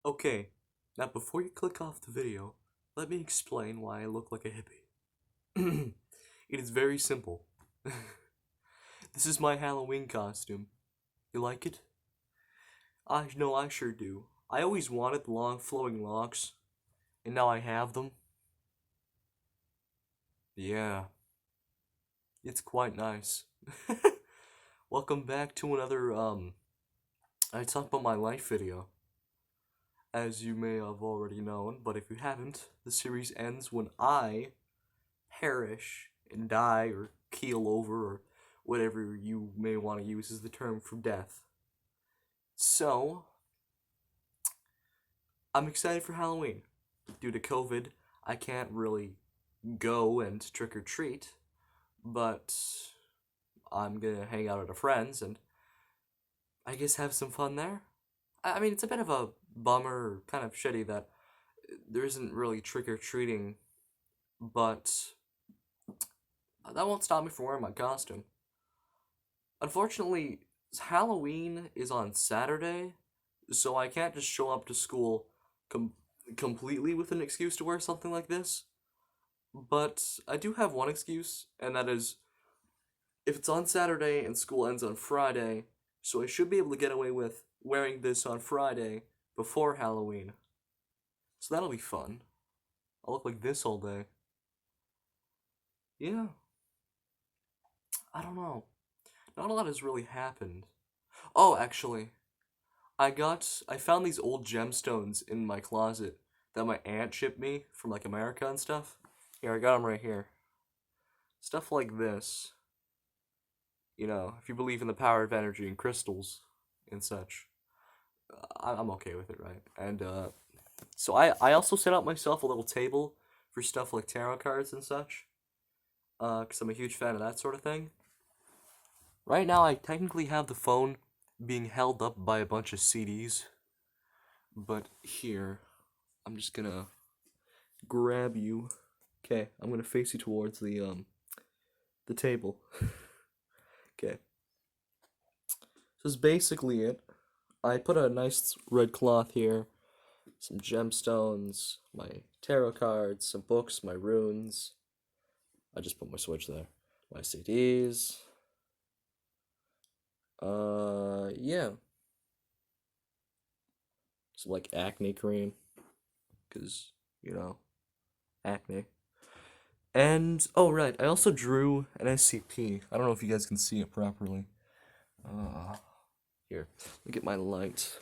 Okay, now before you click off the video, let me explain why I look like a hippie. It is very simple. This is my Halloween costume. You like it? I know I sure do. I always wanted long flowing locks, and now I have them. Yeah, it's quite nice. Welcome back to another I talk about my life video. As you may have already known, but if you haven't, the series ends when I perish and die or keel over or whatever you may want to use as the term for death. So, I'm excited for Halloween. Due to COVID, I can't really go and trick or treat, but I'm gonna hang out at a friend's and I guess have some fun there. I mean, it's a bit of a bummer, kind of shitty that there isn't really trick or treating, but that won't stop me from wearing my costume. Unfortunately, Halloween is on Saturday, so I can't just show up to school com- completely with an excuse to wear something like this. But I do have one excuse, and that is if it's on Saturday and school ends on Friday, so I should be able to get away with wearing this on Friday before Halloween. So that'll be fun. I'll look like this all day. Yeah, I don't know. Not a lot has really happened. Oh, actually, I found these old gemstones in my closet that my aunt shipped me from like America and stuff. Here, I got them right here. Stuff like this. You know, if you believe in the power of energy and crystals and such, I'm okay with it, right? And so I also set up myself a little table for stuff like tarot cards and such. Because I'm a huge fan of that sort of thing. Right now, I technically have the phone being held up by a bunch of CDs. But here, I'm just gonna grab you. Okay, I'm gonna face you towards the table. Okay. This is basically it. I put a nice red cloth here, some gemstones, my tarot cards, some books, my runes. I just put my switch there. My CDs. Yeah. Some like acne cream, cause you know, acne. And oh right, I also drew an SCP. I don't know if you guys can see it properly. Here, let me get my light.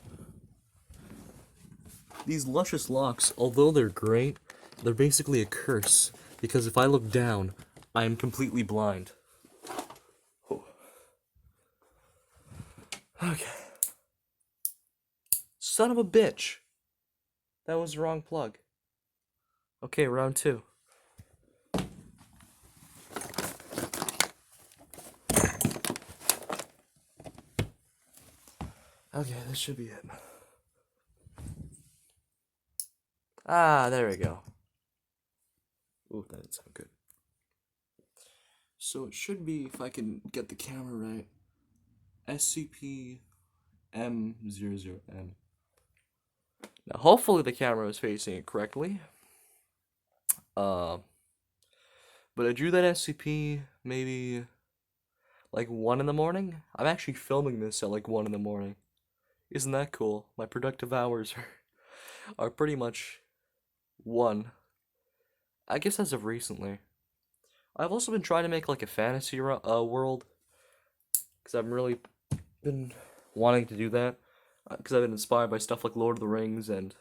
These luscious locks, although they're great, they're basically a curse because if I look down, I am completely blind. Oh. Okay. Son of a bitch. That was the wrong plug. Okay, round two. Okay, this should be it. Ah, there we go. Ooh, that didn't sound good. So it should be, if I can get the camera right, SCP M00N. Now, hopefully the camera is facing it correctly. Uh, but I drew that SCP maybe like 1 in the morning. I'm actually filming this at like 1 in the morning. Isn't that cool? My productive hours are pretty much 1. I guess as of recently. I've also been trying to make like a fantasy world because I've really been wanting to do that because I've been inspired by stuff like Lord of the Rings and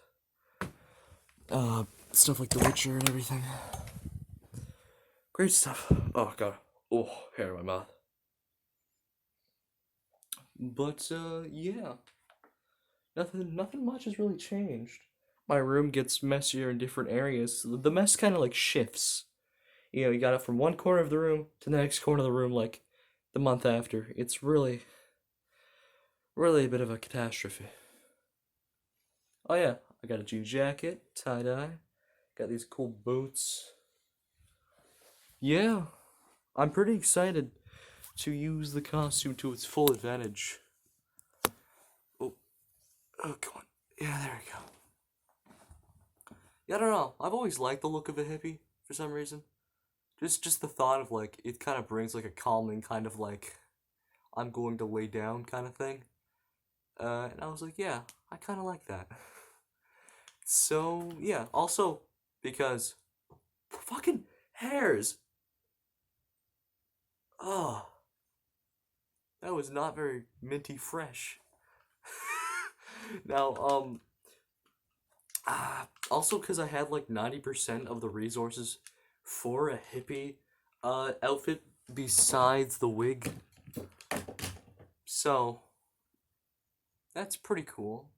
stuff like The Witcher and everything. Great stuff. Oh god. Oh, hair in my mouth. But yeah, nothing much has really changed. My room gets messier in different areas. The mess kind of like shifts. You know, you got it from one corner of the room to the next corner of the room like the month after. It's really a bit of a catastrophe. Oh yeah, I got a jean jacket, tie-dye. Got these cool boots. Yeah, I'm pretty excited to use the costume to its full advantage. Oh, oh, come on. Yeah, there we go. Yeah, I don't know. I've always liked the look of a hippie for some reason. Just the thought of like it kind of brings like a calming kind of like I'm going to lay down kind of thing. And I was like, yeah, I kind of like that. So yeah. Also because fucking hairs. Oh, that was not very minty fresh. Now, also because I had like 90% of the resources for a hippie outfit besides the wig. So, that's pretty cool.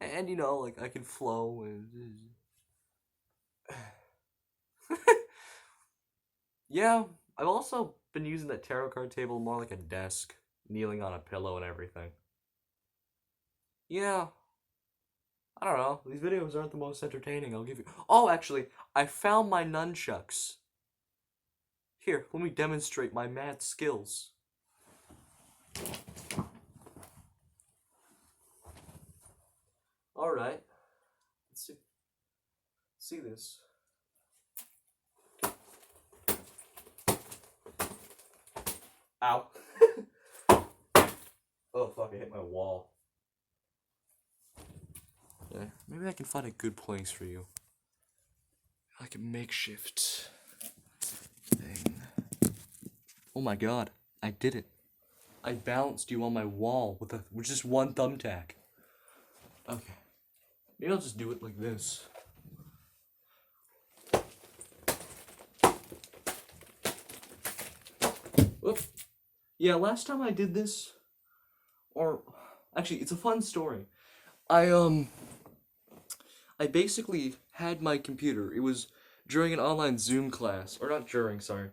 And you know, like I can flow and yeah, I've also been using that tarot card table more like a desk, kneeling on a pillow and everything. Yeah, I don't know. These videos aren't the most entertaining. I'll give you. Oh, actually, I found my nunchucks. Here, let me demonstrate my mad skills. All right. Let's see. See this. Ow. Oh fuck! I hit my wall. Yeah, maybe I can find a good place for you. Like a makeshift thing. Oh my god! I did it. I balanced you on my wall with just one thumbtack. Okay. Maybe I'll just do it like this. Whoop. Yeah, last time I did this, or actually, it's a fun story. I I basically had my computer. It was during an online Zoom class, or not during, sorry.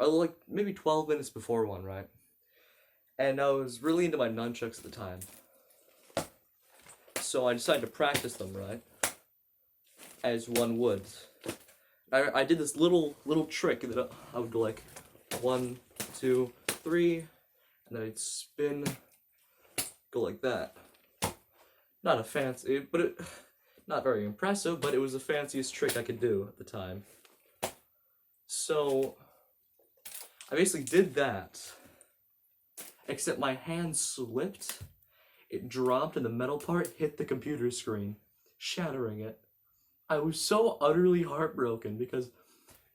Like maybe 12 minutes before one, right? And I was really into my nunchucks at the time. So I decided to practice them, right? As one would. I did this little trick that I would go like 1, 2, 3, and then I'd spin, go like that. Not a fancy, but not very impressive, but it was the fanciest trick I could do at the time. So I basically did that, except my hand slipped, it dropped, and the metal part hit the computer screen, shattering it. I was so utterly heartbroken because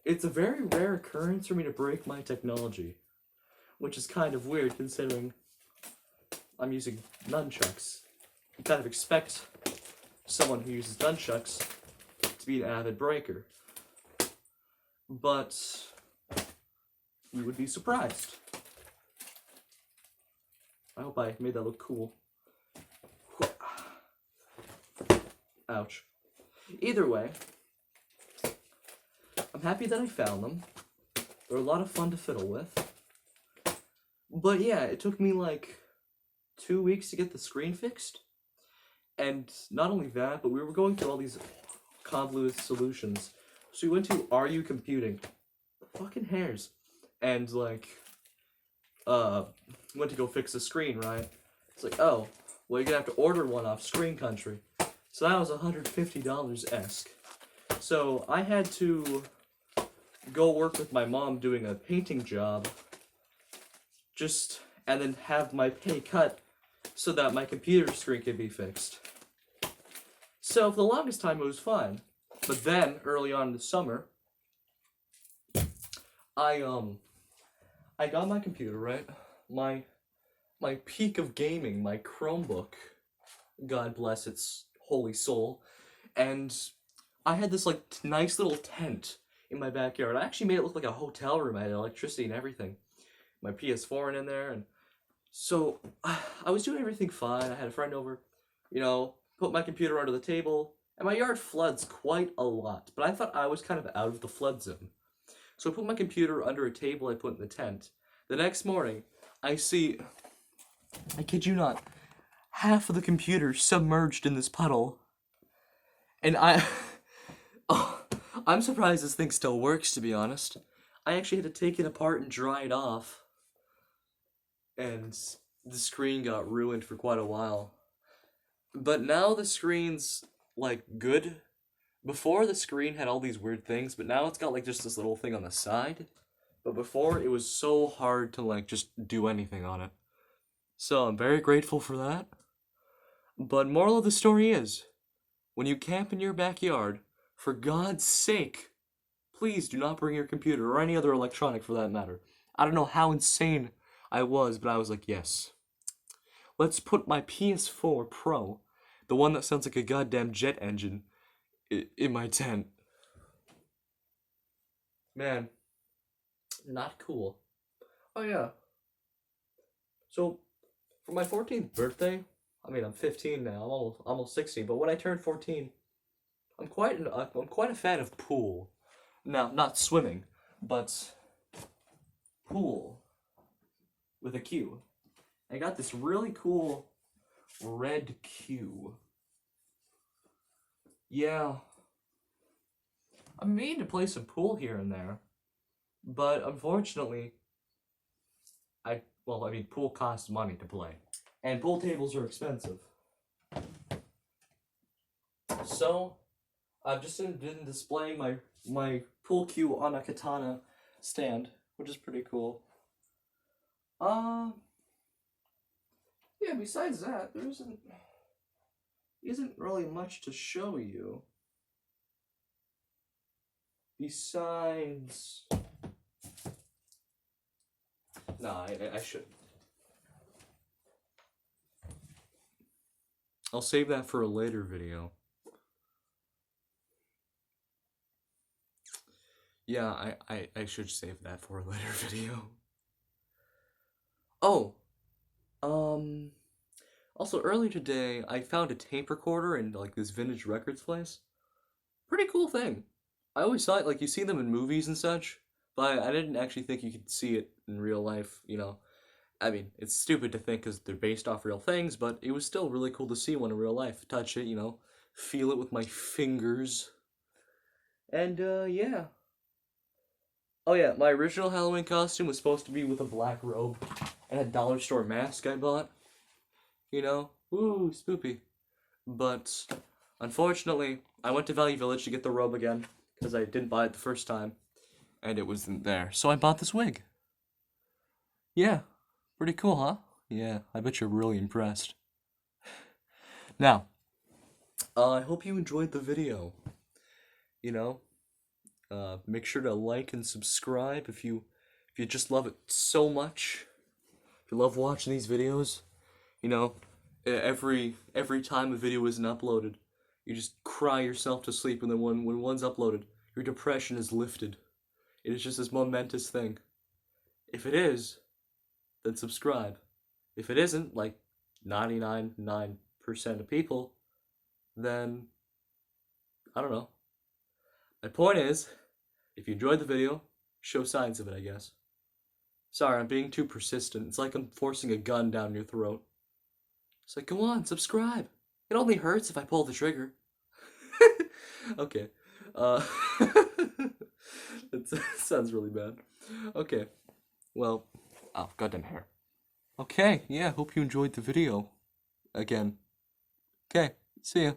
it's a very rare occurrence for me to break my technology, which is kind of weird considering I'm using nunchucks. You kind of expect someone who uses nunchucks to be an avid breaker. But you would be surprised. I hope I made that look cool. Ouch. Either way, I'm happy that I found them. They're a lot of fun to fiddle with. But yeah, it took me like 2 weeks to get the screen fixed. And not only that, but we were going through all these convoluted solutions. So we went to Are You Computing? Fucking hairs. And like, went to go fix the screen, right? It's like, oh, well, you're gonna have to order one off Screen Country. So that was $150-esque. So I had to go work with my mom doing a painting job, and then have my pay cut so that my computer screen could be fixed. So for the longest time it was fine. But then, early on in the summer, I got my computer, right? My peak of gaming, my Chromebook, God bless its holy soul, and I had this like nice little tent in my backyard. I actually made it look like a hotel room. I had electricity and everything. My PS4 in there, and so I was doing everything fine. I had a friend over, put my computer under the table, and my yard floods quite a lot, but I thought I was kind of out of the flood zone. So I put my computer under a table I put in the tent. The next morning, I see, I kid you not, half of the computer submerged in this puddle. And oh, I'm surprised this thing still works, to be honest. I actually had to take it apart and dry it off. And the screen got ruined for quite a while. But now the screen's, like, good. Before the screen had all these weird things, but now it's got like just this little thing on the side. But before it was so hard to like just do anything on it. So I'm very grateful for that. But moral of the story is, when you camp in your backyard, for God's sake, please do not bring your computer or any other electronic for that matter. I don't know how insane I was, but I was like, yes. Let's put my PS4 Pro, the one that sounds like a goddamn jet engine, in my tent. Man, not cool. Oh yeah. So, for my 14th birthday, I mean, I'm 15 now. I'm almost 16. But when I turned 14, I'm quite a fan of pool. Now, not swimming, but pool with a Q. I got this really cool red Q. Yeah, I'm meaning to play some pool here and there, but unfortunately, I mean, pool costs money to play, and pool tables are expensive. So, I've just been displaying my pool cue on a katana stand, which is pretty cool. Yeah, besides that, there isn't really much to show you. Besides... No, I shouldn't. I'll save that for a later video. Yeah, I should save that for a later video. Oh, also earlier today, I found a tape recorder in like this vintage records place. Pretty cool thing. I always thought like you see them in movies and such, but I didn't actually think you could see it in real life, you know. I mean, it's stupid to think because they're based off real things, but it was still really cool to see one in real life. Touch it, you know, feel it with my fingers. And, yeah. Oh, yeah, my original Halloween costume was supposed to be with a black robe and a dollar store mask I bought. You know, ooh, spoopy. But, unfortunately, I went to Value Village to get the robe again because I didn't buy it the first time, and it wasn't there. So I bought this wig. Yeah, pretty cool, huh? Yeah, I bet you're really impressed. Now, I hope you enjoyed the video. You know, make sure to like and subscribe if you just love it so much. If you love watching these videos, you know, every time a video isn't uploaded, you just cry yourself to sleep, and then when one's uploaded, your depression is lifted. It is just this momentous thing. If it is, then subscribe. If it isn't, like 99.9% of people, then I don't know. My point is, if you enjoyed the video, show signs of it, I guess. Sorry, I'm being too persistent. It's like I'm forcing a gun down your throat. It's like, go on, subscribe. It only hurts if I pull the trigger. Okay. Uh, that sounds really bad. Okay. Well, oh, goddamn hair. Okay, yeah, hope you enjoyed the video. Again. Okay, see ya.